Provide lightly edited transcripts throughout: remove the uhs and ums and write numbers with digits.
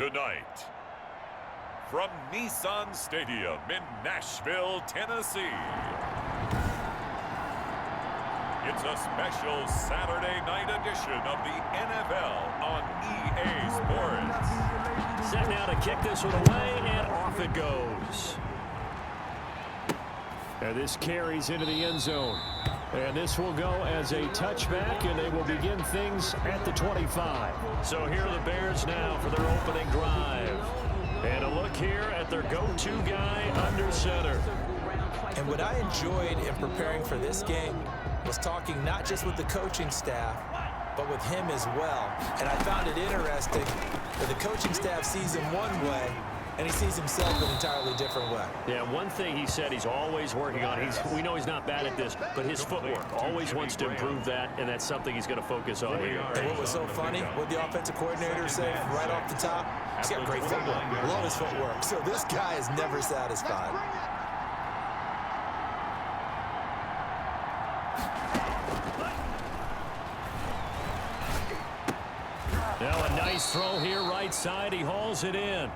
Tonight, from Nissan Stadium in Nashville, Tennessee, it's a special Saturday night edition of the NFL on EA Sports. Set now to kick this one away, and off it goes. And this carries into the end zone. And this will go as a touchback, and they will begin things at the 25. So here are the Bears now for their opening drive. And a look here at their go-to guy under center. And what I enjoyed in preparing for this game was talking not just with the coaching staff, but with him as well. And I found it interesting that the coaching staff sees him one way, and he sees himself an entirely different way. Yeah, one thing he said he's always working on. We know he's not bad at this, but his footwork, always wants to improve that, and that's something he's going to focus on here. And what was so funny, what the offensive coordinator said right off the top, he's got great footwork. Love his footwork. So this guy is never satisfied. Now a nice throw here right side. He hauls it in.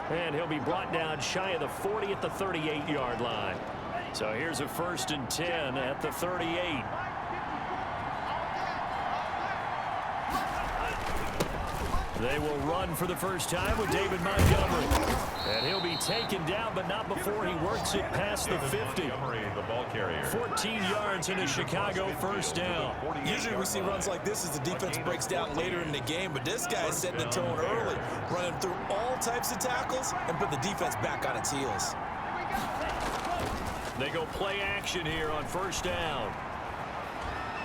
And he'll be brought down shy of the 40 at the 38-yard line. So here's a 1st and 10 at the 38. They will run for the first time with David Montgomery. And he'll be taken down, but not before he works it past the 50. 14 yards in a Chicago first down. Usually we see runs like this as the defense breaks down later in the game, but this guy is setting the tone early, running through all types of tackles and put the defense back on its heels. They go play action here on first down.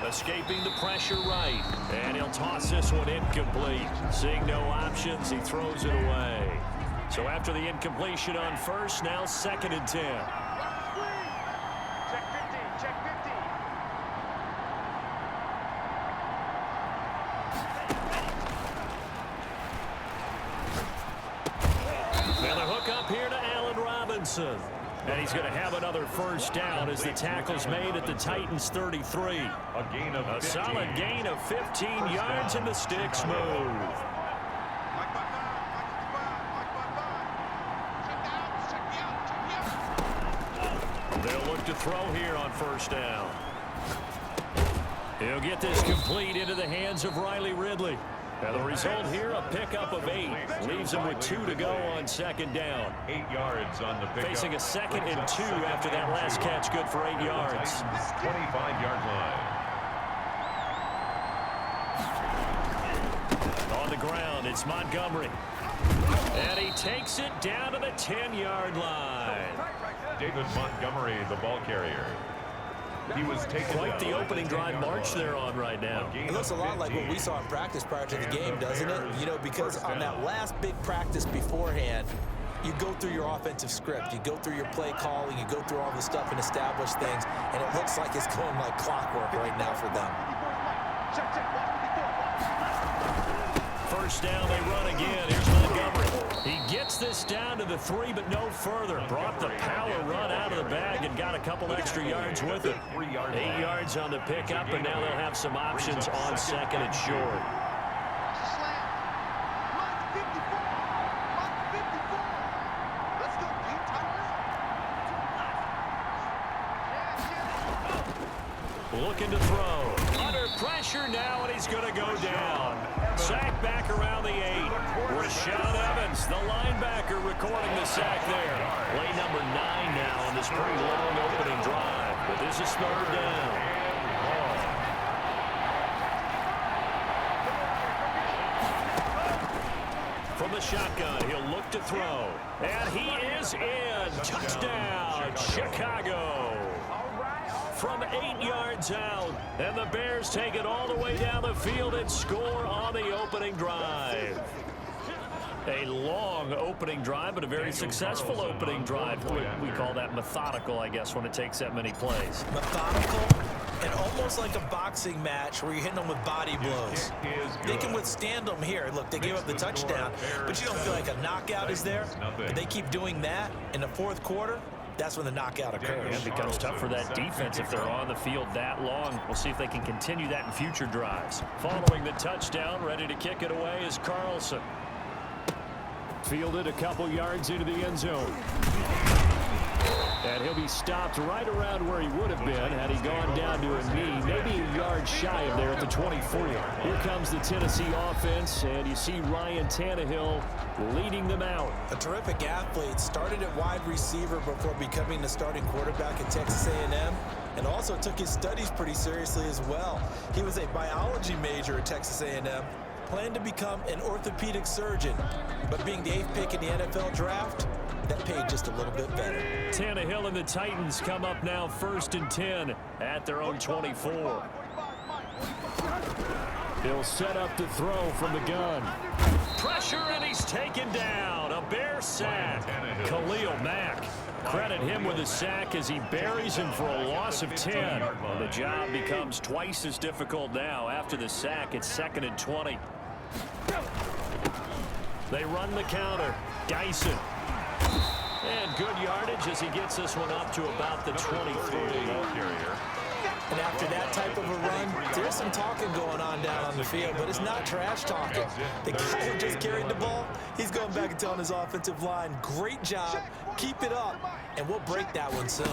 Escaping the pressure right. And he'll toss this one incomplete. Seeing no options, he throws it away. So after the incompletion on first, now 2nd and 10. Check 50, check 50. And the hook up here to Allen Robinson. And he's going to have another first down as the tackle's made at the Titans 33. A solid gain of 15 yards, and the sticks move. They'll look to throw here on first down. He'll get this complete into the hands of Riley Ridley. And the result here, a pickup of 8. Leaves him with 2 to go on 2nd down. 8 yards on the pickup. Facing a 2nd and 2 after that last catch, good for 8 yards. 25-yard line. On the ground, it's Montgomery. And he takes it down to the 10-yard line. David Montgomery, the ball carrier. He was taken quite the opening drive march they're on right now. It looks a lot like what we saw in practice prior to the game, doesn't it? You know, because on that last big practice beforehand, you go through your offensive script, you go through your play calling, you go through all the stuff and establish things, and it looks like it's going like clockwork right now for them. First down, they run again. Here's Montgomery. He gets this down to the 3, but no further. Brought the power run out of the bag and got a couple extra yards with it. 8 yards on the pickup, and now they'll have some options on 2nd and short. Looking to throw. Under pressure now, and he's going to go down. Sack back around the 8. Rashaan Evans, the linebacker, recording the sack there. Play number 9 now on this pretty long opening drive. But this is 3rd down. From the shotgun, he'll look to throw. And he is in. Touchdown, Chicago. From 8 yards out, and the Bears take it all the way down the field and score on the opening drive. A long opening drive, but a very successful opening drive. We call that methodical, I guess, when it takes that many plays. Methodical and almost like a boxing match where you're hitting them with body blows. They can withstand them here. Look, they gave up the touchdown, but you don't feel like a knockout is there. But they keep doing that in the 4th quarter. That's when the knockout occurs. It becomes tough for that defense if they're on the field that long. We'll see if they can continue that in future drives. Following the touchdown, ready to kick it away is Carlson. Fielded a couple yards into the end zone. And he'll be stopped right around where he would have been had he gone down to a knee, maybe a yard shy of there at the 24. Here comes the Tennessee offense, and you see Ryan Tannehill leading them out. A terrific athlete, started at wide receiver before becoming the starting quarterback at Texas A&M, and also took his studies pretty seriously as well. He was a biology major at Texas A&M, planned to become an orthopedic surgeon, but being the 8th pick in the NFL draft, that paid just a little bit better. Tannehill and the Titans come up now 1st and 10 at their own 24. He'll set up to throw from the gun. Pressure, and he's taken down. A Bear sack. Khalil Mack. Credit him with a sack as he buries him for a loss of 10. The job becomes twice as difficult now after the sack. It's 2nd and 20. They run the counter. Dyson. And good yardage as he gets this one up to about the 23. And after that type of a run, there's some talking going on down on the field, but it's not trash talking. The guy who just carried the ball, he's going back and telling his offensive line, great job, keep it up, and we'll break that one soon.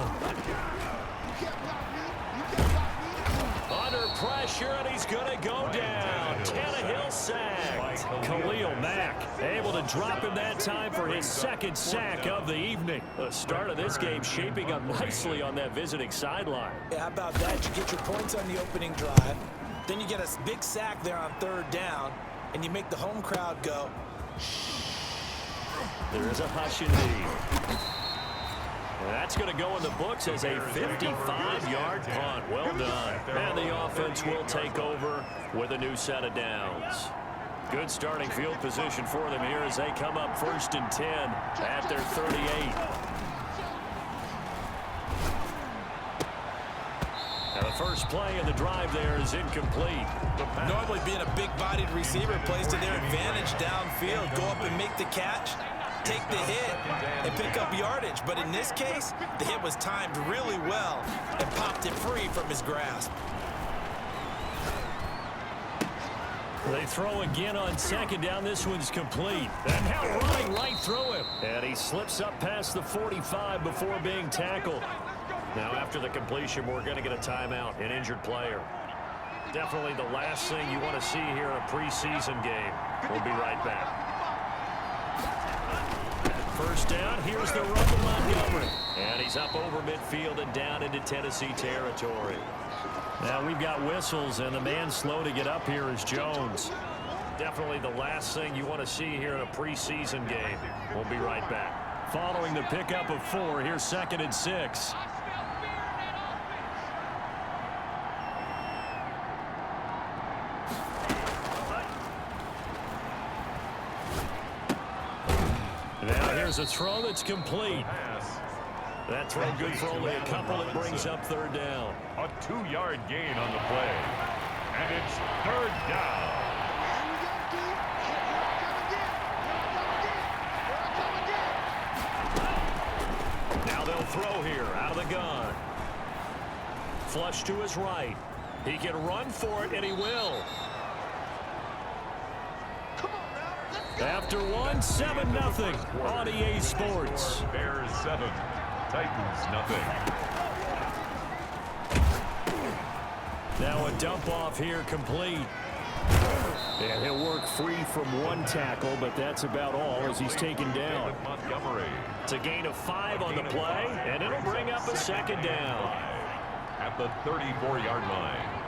Under pressure, and he's going to go down. Tannehill sacked. Khalil Mack able to drop him that time for his 2nd sack of the evening. The start of this game shaping up nicely on that visiting sideline. Yeah, how about that? You get your points on the opening drive, then you get a big sack there on 3rd down, and you make the home crowd go. There is a hush indeed. That's going to go in the books as a 55-yard punt. Well done. And the offense will take over with a new set of downs. Good starting field position for them here as they come up 1st and 10 at their 38. Now the first play of the drive there is incomplete. Normally being a big-bodied receiver plays to their advantage downfield. Go up and make the catch, take the hit, and pick up yardage. But in this case, the hit was timed really well and popped it free from his grasp. They throw again on 2nd down. This one's complete. And now running right through him. And he slips up past the 45 before being tackled. Now after the completion, we're going to get a timeout, an injured player. Definitely the last thing you want to see here in a preseason game. We'll be right back. 1st down, here's the run to Montgomery. And he's up over midfield and down into Tennessee territory. Now we've got whistles, and the man slow to get up here is Jones. Definitely the last thing you want to see here in a preseason game. We'll be right back. Following the pickup of 4, here's 2nd and 6. Now here's a throw that's complete. That throw good for only a couple. It brings up 3rd down. A 2-yard gain on the play. And it's 3rd down. Now they'll throw here out of the gun. Flush to his right. He can run for it, and he will. After 1, 7-0 on EA Sports. Bears 7, Titans nothing. Now a dump off here complete. And he'll work free from 1 tackle, but that's about all as he's taken down. Montgomery. It's a gain of 5 on the play, and it'll bring up a 2nd down. At the 34-yard line.